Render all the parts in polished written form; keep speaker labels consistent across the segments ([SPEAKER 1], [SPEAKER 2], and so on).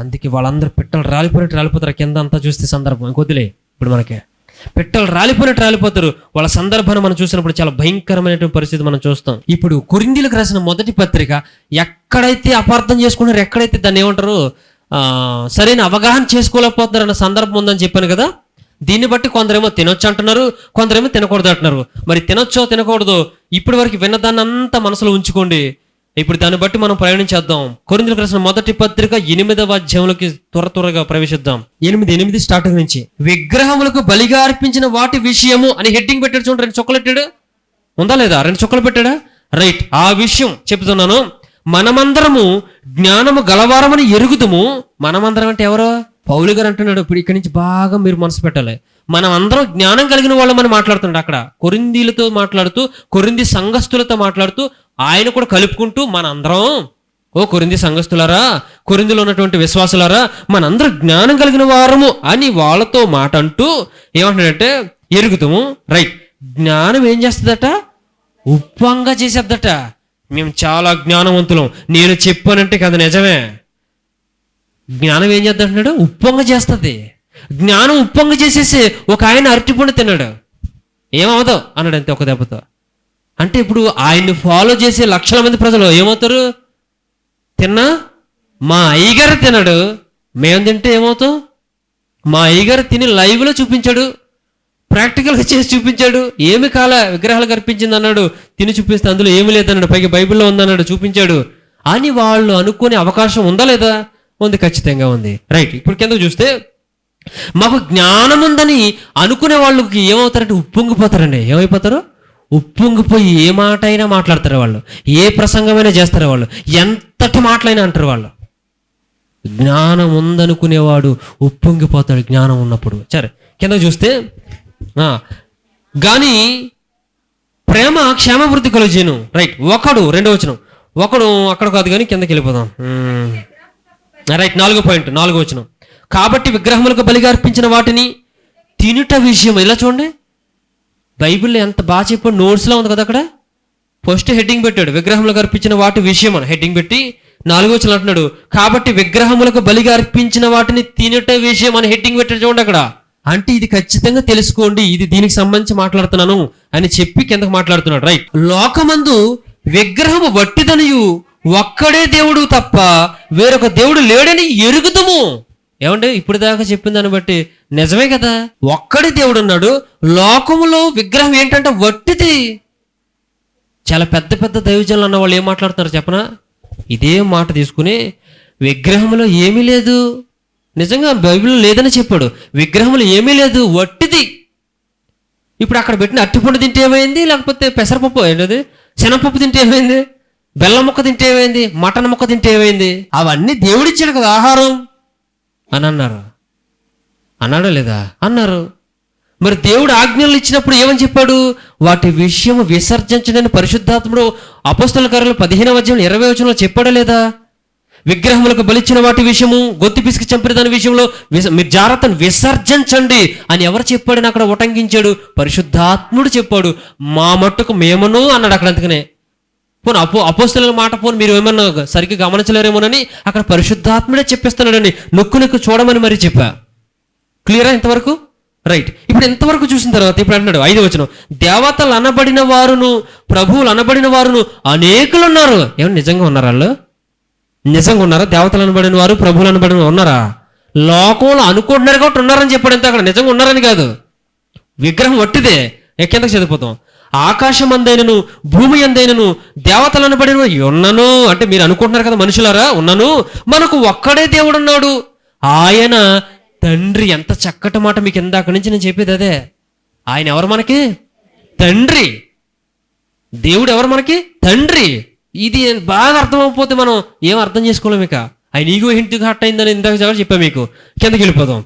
[SPEAKER 1] అందుకే వాళ్ళందరూ పిట్టలు రాలిపోయినట్టు రాలిపోతారు. కింద అంతా చూస్తే సందర్భం ఇంకొద్దులే, ఇప్పుడు మనకి పిట్టలు రాలిపోయినట్టు రాలిపోతారు. వాళ్ళ సందర్భాన్ని మనం చూసినప్పుడు చాలా భయంకరమైనటువంటి పరిస్థితి మనం చూస్తాం. ఇప్పుడు కొరింథీయులకు రాసిన మొదటి పత్రిక ఎక్కడైతే అపార్థం చేసుకున్నారో, ఎక్కడైతే దాన్ని ఏమంటారు సరైన అవగాహన చేసుకోలేకపోతున్నారు అన్న సందర్భం ఉందని చెప్పాను కదా. దీన్ని బట్టి కొందరేమో తినొచ్చు అంటున్నారు, కొందరేమో తినకూడదు అంటున్నారు. మరి తినొచ్చో తినకూడదు ఇప్పటి వరకు విన్నదాన్ని అంతా మనసులో ఉంచుకోండి. ఇప్పుడు దాన్ని బట్టి మనం ప్రయాణించేద్దాం. కొరింథీయులకు రాసిన మొదటి పత్రిక 8వ అధ్యాయంలోకి త్వరగా ప్రవేశిద్దాం. 8 స్టార్టింగ్ నుంచి. విగ్రహములకు బలిగా అర్పించిన వాటి విషయము అని హెడ్డింగ్ పెట్టాడు చూడండి. 2 చుక్కలు పెట్టాడు, ఉందా లేదా? 2 చుక్కలు పెట్టాడా? రైట్. ఆ విషయం చెప్తున్నాను. మనమందరము జ్ఞానము గలవారమని ఎరుగుదుము. మనమందరం అంటే ఎవరో? పౌలు గారు అంటున్నాడు. ఇప్పుడు ఇక్కడి నుంచి బాగా మీరు మనసు పెట్టాలి. మనం అందరం జ్ఞానం కలిగిన వాళ్ళమని మాట్లాడుతున్నాడు. అక్కడ కొరింథీయులతో మాట్లాడుతూ, కొరింథీ సంఘస్థులతో మాట్లాడుతూ, ఆయన కూడా కలుపుకుంటూ మనందరం, ఓ కొరింథీ సంఘస్థులారా, కొరింథీలో ఉన్నటువంటి విశ్వాసులారా, మనందరం జ్ఞానం కలిగిన వారము అని వాళ్ళతో మాట అంటూ ఏమంటున్నాడంటే ఎరుగుతాము. రైట్. జ్ఞానం ఏం చేస్తుందట? ఉప్పంగా చేసేద్దట. మేము చాలా జ్ఞానవంతులం, నేను చెప్పానంటే కదా నిజమే. జ్ఞానం ఏం చేద్దంటున్నాడు? ఉప్పొంగ చేస్తుంది. జ్ఞానం ఉప్పొంగ చేసేసి ఒక ఆయన అరటిపండు తిన్నాడు, ఏమవుతావు అన్నాడు అంతే ఒక దెబ్బతో. అంటే ఇప్పుడు ఆయన్ని ఫాలో చేసే లక్షల మంది ప్రజలు ఏమవుతారు? తిన్నా మా అయ్యగారు తిన్నాడు, మేము తింటే ఏమవుతాం? మా అయ్యగారు తిని లైవ్లో చూపించాడు, ప్రాక్టికల్గా చేసి చూపించాడు. ఏమి కాల విగ్రహాలు కనిపించింది అన్నాడు, తిని చూపిస్తే అందులో ఏమి లేదన్నాడు, పైగా బైబిల్లో ఉందన్నాడు, చూపించాడు అని వాళ్ళు అనుకునే అవకాశం ఉందా లేదా? ఉంది, ఖచ్చితంగా ఉంది. రైట్. ఇప్పుడు కిందకు చూస్తే మాకు జ్ఞానం ఉందని అనుకునే వాళ్ళకి ఏమవుతారంటే ఉప్పొంగిపోతారండి. ఏమైపోతారు? ఉప్పొంగిపోయి ఏ మాట అయినా మాట్లాడతారు వాళ్ళు, ఏ ప్రసంగమైనా చేస్తారు వాళ్ళు, ఎంతటి మాటలైనా అంటారు వాళ్ళు. జ్ఞానం ఉందనుకునేవాడు ఉప్పొంగిపోతాడు జ్ఞానం ఉన్నప్పుడు. సరే కిందకు చూస్తే కానీ ప్రేమ క్షేమాభివృద్ధి కలుగును. రైట్. ఒకడు, 2వ వచనం, ఒకడు అక్కడ కాదు కానీ కిందకి వెళ్ళిపోదాం. రైట్. 4వ పాయింట్, 4వ వచనం. కాబట్టి విగ్రహములకు బలిగా అర్పించిన వాటిని తినుట విషయం. ఇలా చూడండి, బైబిల్లో ఎంత బాగా చెప్పాడు, నోట్స్లో ఉంది కదా. అక్కడ ఫస్ట్ హెడ్డింగ్ పెట్టాడు, విగ్రహములకు అర్పించిన వాటి విషయం అని హెడ్డింగ్ పెట్టి 4వ వచనం అంటున్నాడు కాబట్టి విగ్రహములకు బలిగా అర్పించిన వాటిని తినుట విషయం అని హెడ్డింగ్ పెట్టాడు చూడండి అక్కడ. అంటే ఇది ఖచ్చితంగా తెలుసుకోండి, ఇది దీనికి సంబంధించి మాట్లాడుతున్నాను అని చెప్పి కిందకు మాట్లాడుతున్నాడు. రైట్. లోకమందు విగ్రహము వట్టిదనియు ఒక్కడే దేవుడు తప్ప వేరొక దేవుడు లేడని ఎరుగుతాము. ఏమంటే ఇప్పుడు దాకా చెప్పిన దాన్ని బట్టి నిజమే కదా, ఒక్కడే దేవుడు ఉన్నాడు. లోకములో విగ్రహం ఏంటంటే వట్టిది. చాలా పెద్ద పెద్ద దైవజనులు అన్న వాళ్ళు ఏం మాట్లాడుతున్నారు చెప్పనా? ఇదే మాట తీసుకుని విగ్రహంలో ఏమీ లేదు, నిజంగా బైబిల్లో లేదని చెప్పాడు, విగ్రహంలో ఏమీ లేదు, వట్టిది. ఇప్పుడు అక్కడ పెట్టిన అరటిపండు తింటే ఏమైంది, లేకపోతే పెసరపప్పు ఏంటది, శనగపప్పు తింటే ఏమైంది, బెల్లం ముక్క తింటే ఏమైంది, మటన్ ముక్క తింటే ఏమైంది, అవన్నీ దేవుడిచ్చాడు కదా ఆహారం అని అన్నారు. అన్నాడా లేదా? అన్నారు. మరి దేవుడు ఆజ్ఞలు ఇచ్చినప్పుడు ఏమని చెప్పాడు? వాటి విషయం విసర్జించడని పరిశుద్ధాత్ముడు అపోస్తల కార్యాలు 15వ అధ్యాయం 20వ వచనంలో చెప్పాడా లేదా? విగ్రహములకు బలిచ్చిన వాటి విషయము, గొంతు పిసికి చంపిన దాని విషయంలో మీరు జాగ్రత్తను విసర్జించండి అని ఎవరు చెప్పాడని అక్కడ ఉటంకించాడు? పరిశుద్ధాత్ముడు చెప్పాడు. మా మట్టుకు మేమను అన్నాడు అక్కడ. అందుకనే పోను అపోస్తలుల మాట పోను మీరు ఏమన్నా సరిగ్గా గమనించలేరేమోనని అక్కడ పరిశుద్ధాత్ముడే చెప్పేస్తున్నాడని నొక్కు చూడమని మరి చెప్పా. క్లియరా ఇంతవరకు? రైట్. ఇప్పుడు ఎంతవరకు చూసిన తర్వాత ఇప్పుడు అంటున్నాడు 5వ వచనం, దేవతలు అనబడిన వారును ప్రభువులు అనబడిన వారును అనేకులు ఉన్నారు. ఏమన్నా నిజంగా ఉన్నారా? వాళ్ళు నిజంగా ఉన్నారా? దేవతలు అనబడిన వారు ప్రభువులు అనబడిన వారు ఉన్నారా? లోకంలో అనుకుంటున్నారు కాబట్టి ఉన్నారని చెప్పాడు అంతే. అక్కడ నిజంగా ఉన్నారని కాదు. విగ్రహం వట్టిదే. ఎక్కేందుకు చదివిపోతాం. ఆకాశం అందైనను భూమి అందైనను దేవతలు అనబడిన ఉన్నను అంటే మీరు అనుకుంటున్నారు కదా మనుషులారా, ఉన్నను మనకు ఒక్కడే దేవుడు ఉన్నాడు, ఆయన తండ్రి. ఎంత చక్కటి మాట మీకు ఇందాక నుంచి నేను చెప్పేది అదే. ఆయన ఎవరు మనకి? తండ్రి. దేవుడు ఎవరు మనకి? తండ్రి. ఇది బాగా అర్థమైపోతే మనం ఏం అర్థం చేసుకోలేము. ఇక ఆయన ఈగో ఇంటికి హట్ అయిందని ఇందాక చెప్పా మీకు. కిందకి వెళ్ళిపోదాం.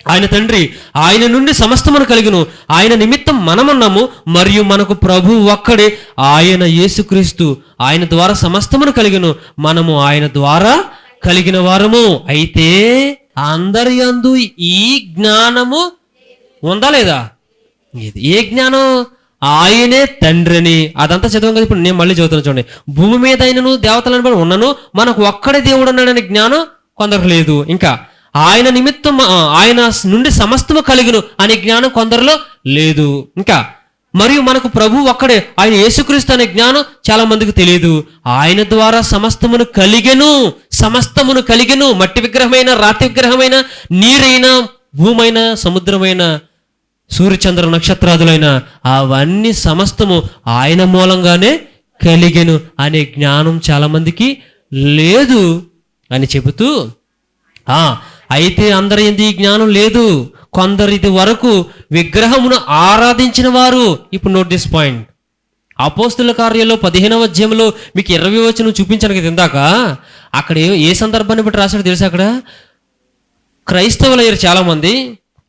[SPEAKER 1] ఆయన తండ్రి, ఆయన నుండి సమస్తమును కలిగిను, ఆయన నిమిత్తం మనమున్నాము, మరియు మనకు ప్రభు ఒక్కడే, ఆయన యేసుక్రీస్తు. ఆయన ద్వారా సమస్తమును కలిగిను, మనము ఆయన ద్వారా కలిగిన వారము. అయితే అందరి యందు ఈ జ్ఞానము ఉందా లేదా? ఏ జ్ఞానం? ఆయనే తండ్రిని. అదంతా చదవం కదా. ఇప్పుడు నేను మళ్ళీ చదువుతాను చూడండి. భూమి మీద ఆయనను దేవతలను ఉన్నను మనకు ఒక్కడే దేవుడు ఉన్నాడని జ్ఞానం కొందరు లేదు. ఇంకా ఆయన నిమిత్తం ఆయన నుండి సమస్తము కలిగును అనే జ్ఞానం కొందరిలో లేదు. ఇంకా మరియు మనకు ప్రభు ఒక్కడే, ఆయన యేసుక్రీస్తు అనే జ్ఞానం చాలా మందికి తెలియదు. ఆయన ద్వారా సమస్తమును కలిగెను. మట్టి విగ్రహమైన, రాతి విగ్రహమైన, నీరైన, భూమైన, సముద్రమైన, సూర్యచంద్ర నక్షత్రాదులైన అవన్నీ సమస్తము ఆయన మూలంగానే కలిగెను అనే జ్ఞానం చాలా మందికి లేదు అని చెబుతూ, అయితే అందరి యందు ఈ జ్ఞానం లేదు. కొందరు ఇది వరకు విగ్రహమును ఆరాధించిన వారు. ఇప్పుడు నోట్ దిస్ పాయింట్. అపోస్తుల కార్యాల్లో 15వ అధ్యాయంలో మీకు 20వ వచనం చూపించాను కదా ఇందాక. అక్కడ ఏ సందర్భాన్ని బట్టి రాశాడు తెలుసా? అక్కడ క్రైస్తవులయ్యారు చాలామంది.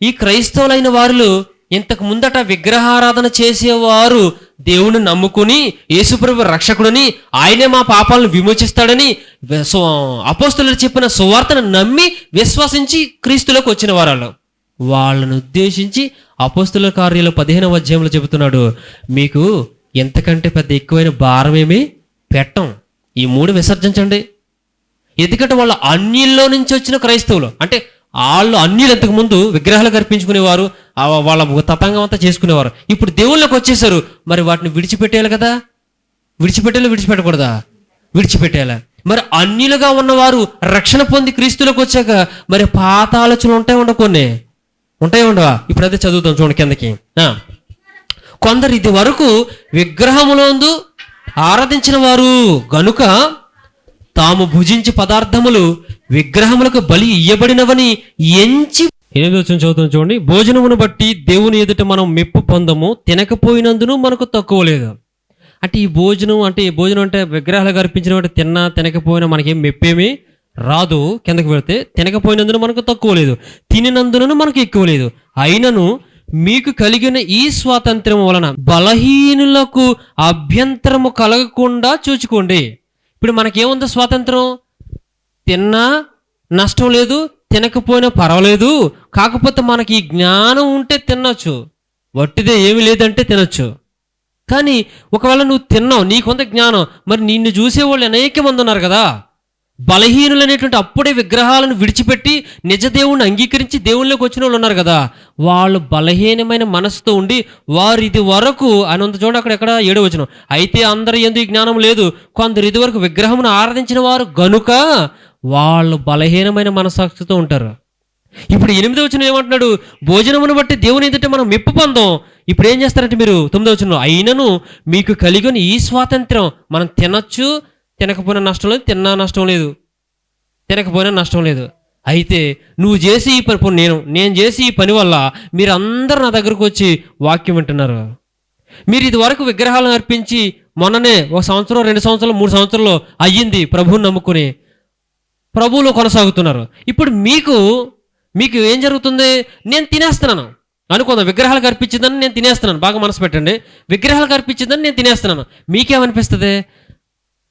[SPEAKER 1] ఈ క్రైస్తవులైన వారిలో ఇంతకు ముందట విగ్రహారాధన చేసేవారు దేవుని నమ్ముకుని యేసుప్రభు రక్షకుడని, ఆయనే మా పాపాలను విమోచిస్తాడని అపోస్తులు చెప్పిన సువార్తను నమ్మి విశ్వసించి క్రీస్తులోకి వచ్చిన వారు. వాళ్ళను ఉద్దేశించి అపోస్తుల కార్యాలు 15వ అధ్యాయంలో చెబుతున్నాడు, మీకు ఎంతకంటే పెద్ద ఎక్కువైన భారం ఏమీ పెట్టం, ఈ 3 విసర్జించండి. ఎందుకంటే వాళ్ళు అన్యుల్లో నుంచి వచ్చిన క్రైస్తవులు. అంటే వాళ్ళు అన్యులు ఇంతకు ముందు విగ్రహాలు కల్పించుకునేవారు, వాళ్ళ తతంగం అంతా చేసుకునేవారు. ఇప్పుడు దేవుళ్ళకి వచ్చేసారు. మరి వాటిని విడిచిపెట్టేయాలి కదా. విడిచిపెట్టకూడదా? విడిచిపెట్టేయాలి. మరి అన్యులుగా ఉన్నవారు రక్షణ పొంది క్రీస్తులకు వచ్చాక మరి పాత ఆలోచనలు ఉంటాయి ఉండవా? ఇప్పుడు అదే చదువుతాం చూడండి కిందకి. కొందరు ఇది వరకు విగ్రహములందు ఆరాధించిన వారు గనుక తాము భుజించి పదార్థములు విగ్రహములకు బలి ఇయ్యబడినవని ఎంచి, 8వ వచనం చదువుతాం చూడండి. భోజనమును బట్టి దేవుని ఎదుట మనం మెప్పు పొందము, తినకపోయినందును మనకు తక్కువ లేదు. అంటే ఈ భోజనం అంటే విగ్రహాలు అర్పించిన వాటి తిన్నా తినకపోయినా మనకేం మెప్పేమీ రాదు. కిందకి వెళితే తినకపోయినందున మనకు తక్కువ లేదు, తినినందున మనకు ఎక్కువ లేదు. అయినను మీకు కలిగిన ఈ స్వాతంత్ర్యం వలన బలహీనులకు అభ్యంతరము కలగకుండా చూచుకోండి. ఇప్పుడు మనకేముంది స్వాతంత్రం? తిన్నా నష్టం లేదు, తినకపోయినా పర్వాలేదు. కాకపోతే మనకి ఈ జ్ఞానం ఉంటే తినొచ్చు, వట్టిదే ఏమి లేదంటే తినొచ్చు. కానీ ఒకవేళ నువ్వు తిన్నావు, నీకుంత జ్ఞానం, మరి నిన్ను చూసేవాళ్ళు అనేక మంది ఉన్నారు కదా. బలహీనులు అనేటువంటి అప్పుడే విగ్రహాలను విడిచిపెట్టి నిజ దేవుణ్ణి అంగీకరించి దేవుళ్ళలోకి వచ్చిన వాళ్ళు ఉన్నారు కదా. వాళ్ళు బలహీనమైన మనసుతో ఉండి వారు ఇది వరకు అని ఉంది చూడండి. అక్కడ 7వ వచనం, అయితే అందరి యందు ఈ జ్ఞానం లేదు, కొందరు ఇది వరకు విగ్రహమును ఆరాధించిన వారు గనుక వాళ్ళు బలహీనమైన మనసాక్షితో ఉంటారు. ఇప్పుడు 8వ వచనం ఏమంటున్నాడు? భోజనమును బట్టి దేవుని ఎదుట మనం మెప్పు పొందాం. ఇప్పుడు ఏం చేస్తారంటే మీరు 9వ వచనం, అయినను మీకు కలిగిన ఈ స్వాతంత్రం, మనం తినచ్చు, తినకపోయినా నష్టం లేదు, తిన్నా నష్టం లేదు, తినకపోయినా నష్టం లేదు. అయితే నువ్వు చేసి ఈ పని, నేను చేసి ఈ పని వల్ల మీరు అందరూ నా దగ్గరకు వచ్చి వాక్యం వింటున్నారు. మీరు ఇది వరకు విగ్రహాలను అర్పించి మొన్ననే 1 సంవత్సరం 2 సంవత్సరాలు 3 సంవత్సరాలు అయ్యింది ప్రభువుని నమ్ముకుని ప్రభువులో కొనసాగుతున్నారు. ఇప్పుడు మీకు ఏం జరుగుతుంది? నేను తినేస్తున్నాను అనుకుందాం. విగ్రహాలకు అర్పించిందని నేను తినేస్తున్నాను. బాగా మనసు పెట్టండి. విగ్రహాలకు అర్పించిందని నేను తినేస్తున్నాను. మీకేమనిపిస్తుంది?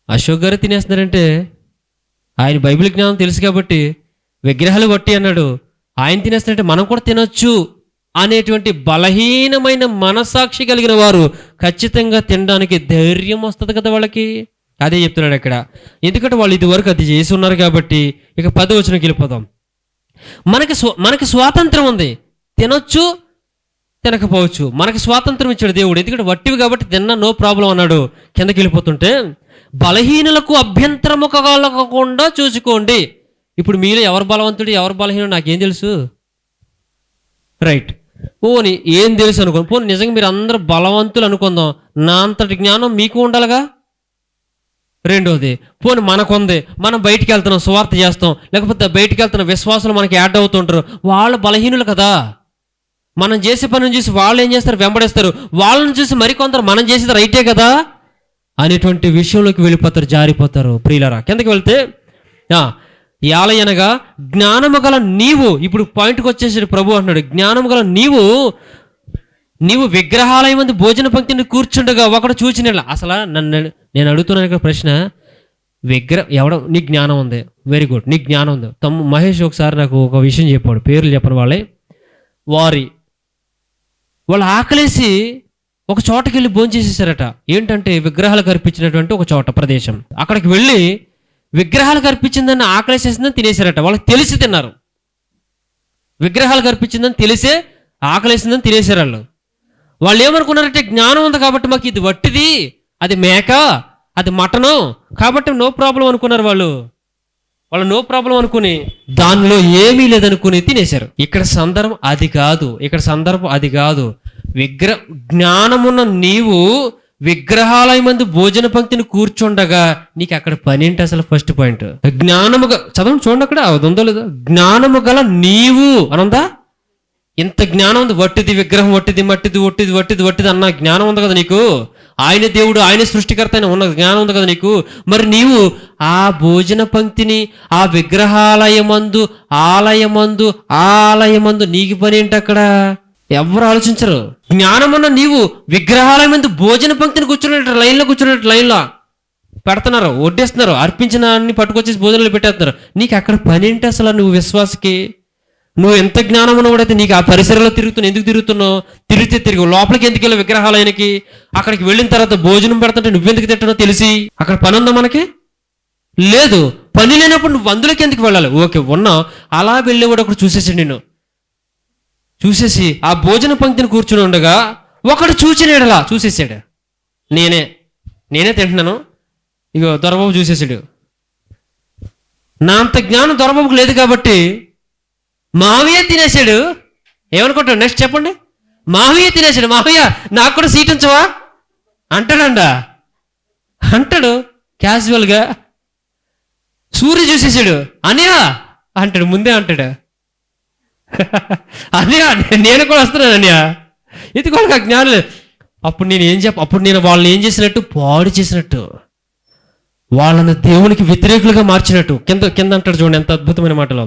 [SPEAKER 1] అశోక్ గారు తినేస్తున్నారంటే ఆయన బైబిల్ జ్ఞానం తెలుసు కాబట్టి విగ్రహాలు బట్టి అన్నాడు, ఆయన తినేస్తున్నారంటే మనం కూడా తినొచ్చు అనేటువంటి బలహీనమైన మనసాక్షి కలిగిన వారు ఖచ్చితంగా తినడానికి ధైర్యం వస్తుంది కదా వాళ్ళకి. అదే చెప్తున్నాడు ఇక్కడ. ఎందుకంటే వాళ్ళు ఇది వరకు అది చేసి ఉన్నారు కాబట్టి. ఇక 10వ వచనంకి వెళ్ళిపోదాం. మనకి స్వాతంత్రం ఉంది, తినొచ్చు తినకపోవచ్చు. మనకి స్వాతంత్రం ఇచ్చాడు దేవుడు. ఎందుకంటే వట్టివి కాబట్టి తిన్నా నో ప్రాబ్లం అన్నాడు. కిందకి వెళ్ళిపోతుంటే బలహీనులకు అభ్యంతరము కలగకుండా చూసుకోండి. ఇప్పుడు మీలో ఎవరు బలవంతుడు ఎవరు బలహీనుడు నాకేం తెలుసు? రైట్, పోనీ ఏం తెలుసు అనుకోండి. పోనీ నిజంగా మీరు అందరూ బలవంతులు అనుకుందాం, నా అంతటి జ్ఞానం మీకు ఉండాలిగా. రెండోది, పోనీ మనకుంది, మనం బయటికి వెళ్తున్నాం, సువార్త చేస్తాం, లేకపోతే బయటికి వెళ్తున్న విశ్వాసులు మనకి యాడ్ అవుతుంటారు, వాళ్ళు బలహీనులు కదా. మనం చేసే పనిని చూసి వాళ్ళు ఏం చేస్తారు? వెంబడేస్తారు. వాళ్ళని చూసి మరికొందరు మనం చేసేది రైటే కదా అనేటువంటి విషయంలోకి వెళ్ళిపోతారు, జారిపోతారు. ప్రియులరా, కిందకి వెళ్తే యాలయనగా జ్ఞానము గల నీవు, ఇప్పుడు పాయింట్కి వచ్చేసి ప్రభు అంటున్నాడు, జ్ఞానము గల నీవు విగ్రహాలయ మంది భోజన పంక్తిని కూర్చుండగా ఒకడు చూచిన. అసలు నేను అడుగుతున్నాను ఇక్కడ ప్రశ్న, నీకు జ్ఞానం ఉంది, వెరీ గుడ్, నీకు జ్ఞానం ఉంది. మహేష్ ఒకసారి నాకు ఒక విషయం చెప్పాడు, పేర్లు చెప్పని వాళ్ళు ఆకలేసి ఒక చోటకి వెళ్ళి భోజనం చేసేసారట. ఏంటంటే విగ్రహాలకు అర్పించినటువంటి ఒక చోట ప్రదేశం. అక్కడికి వెళ్ళి విగ్రహాలకు అర్పించిందని ఆకలేసేసిందని తినేశారట. వాళ్ళకి తెలిసి తిన్నారు. విగ్రహాలకు అర్పించిందని తెలిసే ఆకలేసిందని తినేశారు వాళ్ళు. వాళ్ళు ఏమనుకున్నారంటే జ్ఞానం ఉంది కాబట్టి మాకు ఇది వట్టిది, అది మేక, అది మటను, కాబట్టి నో ప్రాబ్లం అనుకున్నారు వాళ్ళు నో ప్రాబ్లం అనుకుని దానిలో ఏమీ లేదనుకుని తినేశారు. ఇక్కడ సందర్భం అది కాదు. జ్ఞానమున్న నీవు విగ్రహాలయ మందు భోజన పంక్తిని కూర్చుండగా నీకు అక్కడ పని ఏంటి? అసలు ఫస్ట్ పాయింట్ జ్ఞానముగా చదవండి, చూడండి అక్కడ ఉందో లేదో. జ్ఞానము గల నీవు అనందా, ఇంత జ్ఞానం ఉంది. వట్టిది విగ్రహం, వట్టిది వట్టిది అన్న జ్ఞానం ఉంది కదా నీకు. ఆయన దేవుడు, ఆయన సృష్టికర్త అయిన ఉన్న జ్ఞానం ఉంది కదా నీకు. మరి నీవు ఆ భోజన పంక్తిని ఆ విగ్రహాలయమందు ఆలయమందు నీకు పని ఏంటి అక్కడ? ఎవరు ఆలోచించరు. జ్ఞానమన్న నీవు విగ్రహాలయమందు భోజన పంక్తిని కూర్చున్నట్టు లైన్లో పెడుతున్నారు, వడ్డేస్తున్నారు, అర్పించిన అన్ని పట్టుకొచ్చేసి భోజనాలు పెట్టేస్తున్నారు. నీకు అక్కడ పని ఏంటి అసలు? నువ్వు విశ్వాసకి నువ్వు ఎంత జ్ఞానం ఉన్నవాడైతే నీకు ఆ పరిసరంలో తిరుగుతున్నావు. ఎందుకు తిరుగుతున్నావు? తిరిగి లోపలికి ఎందుకు వెళ్ళి విగ్రహాలయానికి? అక్కడికి వెళ్ళిన తర్వాత భోజనం పెడుతుంటే నువ్వెందుకు తిట్టనో తెలిసి అక్కడ పని ఉందా మనకి? లేదు. పని లేనప్పుడు నువ్వు అందులోకి ఎందుకు వెళ్ళాలి? ఓకే, ఉన్నావు. అలా వెళ్ళేవాడు ఒకడు చూసేసాడు నిన్ను. చూసేసి ఆ భోజన పంక్తిని కూర్చుని ఉండగా ఒకడు చూసేసాడు. నేనే తింటున్నాను, ఇగో దొరబాబు చూసేసాడు. నా అంత జ్ఞానం దొరబాబుకు లేదు కాబట్టి మావయ్య తినేశాడు. ఏమనుకుంటాడు నెక్స్ట్ చెప్పండి? మావయ్య తినేశాడు. మావయ్య నాకు కూడా సీట్ ఉంచవా అంటాడు క్యాజువల్గా. సూర్య చూసేసాడు. అనియా అంటాడు, ముందే అంటాడు అనియా నేను కూడా వస్తున్నాను అనియా. ఇది కూడా నాకు జ్ఞానం లేదు. అప్పుడు నేను వాళ్ళని ఏం చేసినట్టు? పాడు చేసినట్టు, వాళ్ళని దేవునికి వ్యతిరేకులుగా మార్చినట్టు. కింద అంటాడు చూడండి ఎంత అద్భుతమైన మాటలో.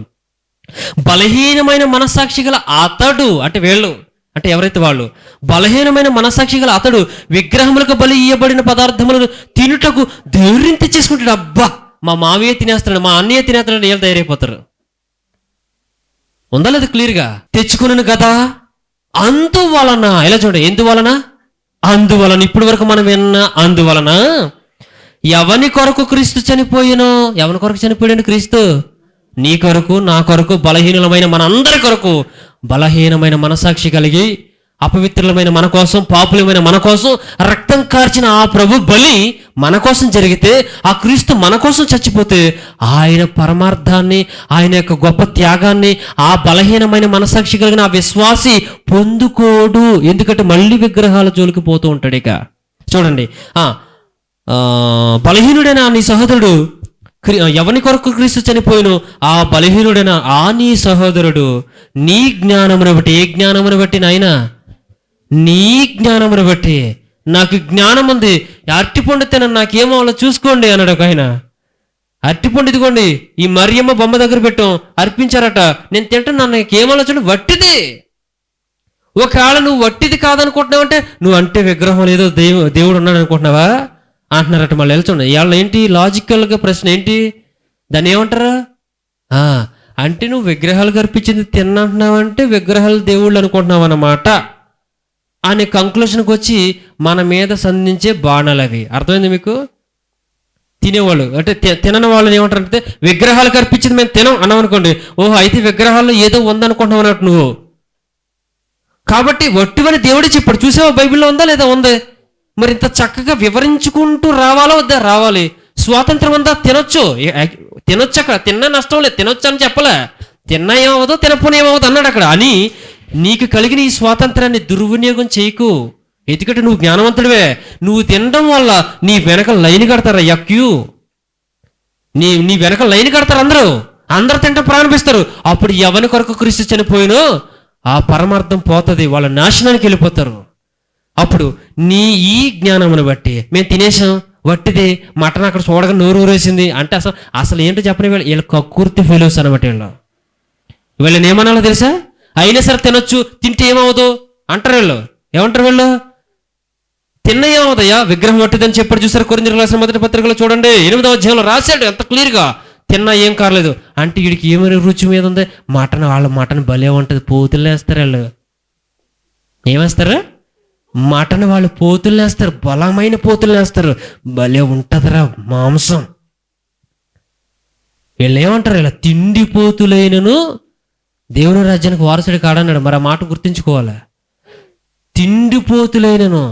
[SPEAKER 1] బలహీనమైన మనస్సాక్షి గల అతడు, అంటే వీళ్ళు, అంటే ఎవరైతే వాళ్ళు బలహీనమైన మనస్సాక్షి గల అతడు విగ్రహములకు బలి ఇయ్యబడిన పదార్థములను తినుటకు ధైర్యం తెచ్చేసుకుంటాడు. అబ్బా, మా మామయ్య తినేస్తున్నాడు, మా అన్నయ్య తినేస్తున్నాడు, వీళ్ళు తయారైపోతారు. ఉందా లేదు? క్లియర్గా తెచ్చుకున్నాను కదా. అందువలన ఇలా చూడండి, ఎందువలన? అందువలన ఇప్పటి వరకు మనం విన్న అందువలన ఎవని కొరకు క్రీస్తు చనిపోయానో. ఎవరి కొరకు చనిపోయాడు క్రీస్తు? నీ కొరకు, నా కొరకు, బలహీనమైన మన అందరి కొరకు. బలహీనమైన మనసాక్షి కలిగి అపవిత్రులమైన మన కోసం, పాపులమైన మన కోసం రక్తం కార్చిన ఆ ప్రభు బలి మన కోసం జరిగితే, ఆ క్రీస్తు మన కోసం చచ్చిపోతే ఆయన పరమార్థాన్ని, ఆయన యొక్క గొప్ప త్యాగాన్ని ఆ బలహీనమైన మనసాక్షి కలిగిన ఆ విశ్వాసి పొందుకోడు. ఎందుకంటే మళ్ళీ విగ్రహాల జోలికి పోతూ ఉంటాడు. ఇక చూడండి, బలహీనుడైన నీ సహోదరుడు, ఎవని కొరకు క్రీస్తు చనిపోయిను ఆ బలహీనుడైన ఆ నీ సహోదరుడు నీ జ్ఞానమును బట్టి, ఏ జ్ఞానమును బట్టి నాయనా? నీ జ్ఞానమును బట్టి. నాకు జ్ఞానం ఉంది, అరటిపండు తినను, నాకేమో చూసుకోండి అన్నాడు ఒక ఆయన. అరటిపండు ఇదిగోండి, ఈ మరియమ్మ బొమ్మ దగ్గర పెట్టాం, అర్పించారట, నేను తింటాను, నాకేమో చూడండి, వట్టిది. ఒకవేళ నువ్వు వట్టిది కాదనుకుంటున్నావంటే నువ్వు అంటే విగ్రహం లేదో దేవుడు ఉన్నాడు అనుకుంటున్నావా అంటున్నారట. మళ్ళీ వెళ్తుండే ఇవాళ ఏంటి లాజికల్గా ప్రశ్న ఏంటి? దాన్ని ఏమంటారా? అంటే నువ్వు విగ్రహాలు కర్పించింది తిన్నంటున్నావంటే విగ్రహాలు దేవుళ్ళు అనుకుంటున్నావు అన్నమాట అనే కంక్లూషన్కి వచ్చి మన మీద సంధించే బాణాలు అవి. అర్థమైంది మీకు? తినేవాళ్ళు అంటే తినని వాళ్ళని ఏమంటారంటే విగ్రహాలు కర్పించింది మేము తినం అన్నాం అనుకోండి, ఓహో అయితే విగ్రహాల్లో ఏదో ఉందనుకుంటున్నావు అన్నట్టు నువ్వు. కాబట్టి వట్టివని దేవుడే చెప్పాడు. చూసావా బైబిల్లో ఉందా లేదా? ఉంది. మరి ఇంత చక్కగా వివరించుకుంటూ రావాలో వద్దా? రావాలి. స్వాతంత్రం ఉందా? తినొచ్చు. అక్కడ తిన్నా నష్టం లేదు, తినొచ్చు అని చెప్పలే. తిన్నా ఏమవుదో తినపోని ఏమవుతుంది అన్నాడు అక్కడ. అని నీకు కలిగిన ఈ స్వాతంత్రాన్ని దుర్వినియోగం చేయకు. ఎందుకంటే నువ్వు జ్ఞానవంతుడివే. నువ్వు తినడం వల్ల నీ వెనక లైన్ కడతారా? నీ వెనక లైన్ కడతారు. అందరూ తింటే ప్రారంభిస్తారు. అప్పుడు ఎవరి కొరకు క్రీస్తు చనిపోయినో ఆ పరమార్థం పోతుంది, వాళ్ళ నాశనానికి వెళ్ళిపోతారు. అప్పుడు నీ ఈ జ్ఞానమును బట్టి మేము తినేసాం, వట్టిది మటన్ అక్కడ చూడగా నోరు ఊరేసింది అంటే అసలు ఏంటో చెప్పని వీళ్ళు కక్కుర్తి ఫెలోస్ అనమాట. వీళ్ళని ఏమనాలో తెలుసా? అయినా సరే తినొచ్చు, తింటే ఏమవుదు అంటారు వీళ్ళు. ఏమంటారు వీళ్ళు? తిన్న ఏమవుతాయా? విగ్రహం వట్టిదని చెప్పాడు చూసారు. కొరింథీయులకు రాసిన మొదటి పత్రికలో చూడండి 8వ అధ్యాయంలో రాశాడు ఎంత క్లియర్గా. తిన్నా ఏం కాలేదు అంటే వీడికి ఏమైనా రుచి మీద ఉంది. మటన్ భలే ఉంటుంది, పోతులు వేస్తారు వాళ్ళు. ఏమేస్తారు? మటన్ వాళ్ళు పోతులు వేస్తారు, బలమైన పోతులు వేస్తారు, భలే ఉంటుందిరా మాంసం. వీళ్ళు ఏమంటారు, ఇలా తిండిపోతులైనను దేవుని రాజ్యానికి వారసుడి కాడన్నాడు. మరి ఆ మాట గుర్తుంచుకోవాలి. తిండిపోతులైనను,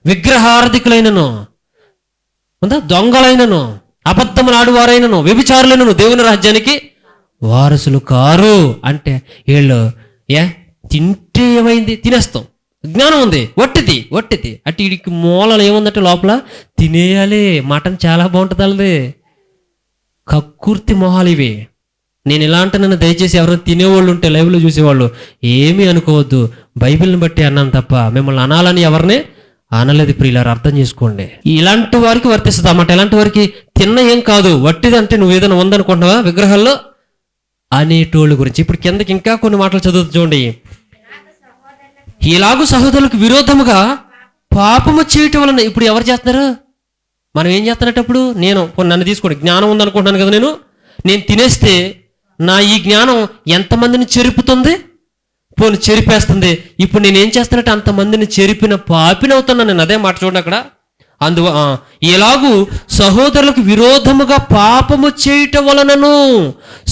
[SPEAKER 1] విగ్రహార్థికులైనను, దొంగలైనను, అబద్ధములు ఆడువారైనను, వ్యభిచారులైనను దేవుని రాజ్యానికి వారసులు కారు. అంటే వీళ్ళు తింటే ఏమైంది, తినేస్తాం, జ్ఞానం ఉంది, వట్టిది అంటే వీడికి మూలలు ఏముందంటే లోపల తినేయాలి. మటన్ చాలా బాగుంటుంది వాళ్ళది. కక్కుర్తి మొహాలు ఇవి. నేను ఇలా అంటున్నాను, దయచేసి ఎవరైనా తినేవాళ్ళు ఉంటే లైవ్లో చూసేవాళ్ళు ఏమీ అనుకోవద్దు. బైబిల్ని బట్టి అన్నాను తప్ప మిమ్మల్ని అనాలని ఎవరిని అనలేదు. ప్రియులారు, అర్థం చేసుకోండి. ఇలాంటి వారికి వర్తిస్తుంది అన్నమాట. ఇలాంటి వారికి తిన్న ఏం కాదు, వట్టిదంటే నువ్వు ఏదైనా ఉందనుకుంటున్నావా విగ్రహాల్లో అనేటోళ్ళ గురించి. ఇప్పుడు కిందకి ఇంకా కొన్ని మాటలు చదువుతూ చూడండి. ఇలాగూ సహోదరులకు విరోధముగా పాపము చేయటం వలన. ఇప్పుడు ఎవరు చేస్తున్నారు? మనం ఏం చేస్తున్నప్పుడు నేను నన్ను తీసుకోండి, జ్ఞానం ఉందనుకుంటున్నాను కదా, నేను తినేస్తే నా ఈ జ్ఞానం ఎంతమందిని చెరుపుతుంది? పోను చెరిపేస్తుంది. ఇప్పుడు నేనేం చేస్తానంటే అంతమందిని చెరిపిన పాపిని అవుతున్నాను నేను. అదే మాట చూడండి అక్కడ. ఎలాగూ సహోదరులకు విరోధముగా పాపము చేయటం వలనను.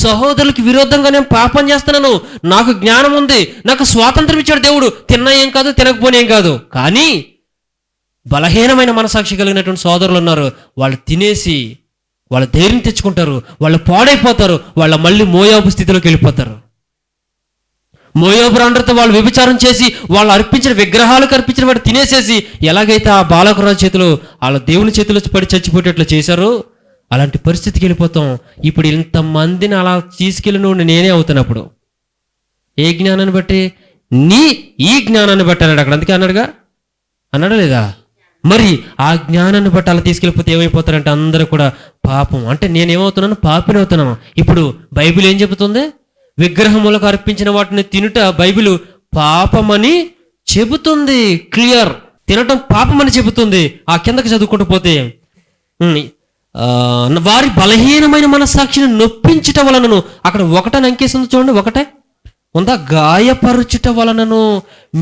[SPEAKER 1] సహోదరులకు విరోధంగా నేను పాపం చేస్తున్నాను. నాకు జ్ఞానం ఉంది, నాకు స్వాతంత్రం ఇచ్చాడు దేవుడు. తిన్నా ఏం కాదు, తినకపోయినా ఏం కాదు. కానీ బలహీనమైన మనసాక్షి కలిగినటువంటి సోదరులు ఉన్నారు. వాళ్ళు తినేసి వాళ్ళ ధైర్యం తెచ్చుకుంటారు, వాళ్ళు పాడైపోతారు, వాళ్ళ మళ్ళీ మోయాబు స్థితిలోకి వెళ్ళిపోతారు. మోయాబు రాండ్రతో వాళ్ళు వ్యభిచారం చేసి వాళ్ళు అర్పించిన విగ్రహాలకు అర్పించిన వాడు తినేసేసి ఎలాగైతే ఆ బాలకురాజు చేతిలో వాళ్ళ దేవుని చేతిలో పడి చచ్చిపోయేటట్లు చేశారో అలాంటి పరిస్థితికి వెళ్ళిపోతాం. ఇప్పుడు ఇంతమందిని అలా తీసుకెళ్ళిన నేనే అవుతున్నప్పుడు ఏ జ్ఞానాన్ని బట్టి? ఈ జ్ఞానాన్ని బట్టి అన్నాడు అక్కడ. అందుకే అన్నాడా లేదా? మరి ఆ జ్ఞానాన్ని బట్టి అలా తీసుకెళ్ళిపోతే ఏమైపోతారంటే అందరూ కూడా పాపం. అంటే నేనేమవుతున్నాను? పాపిని అవుతున్నాను. ఇప్పుడు బైబిల్ ఏం చెబుతుంది? విగ్రహములకు అర్పించిన వాటిని తినుట బైబిల్ పాపమని చెబుతుంది. క్లియర్. తినటం పాపమని చెబుతుంది. ఆ కిందకి చదువుకుంటూ పోతే వారి బలహీనమైన మనస్సాక్షిని నొప్పించుట వలనను. అక్కడ ఒకటని అంకేసింది చూడండి. ఒకటే ఉందా? గాయపరుచుట వలనను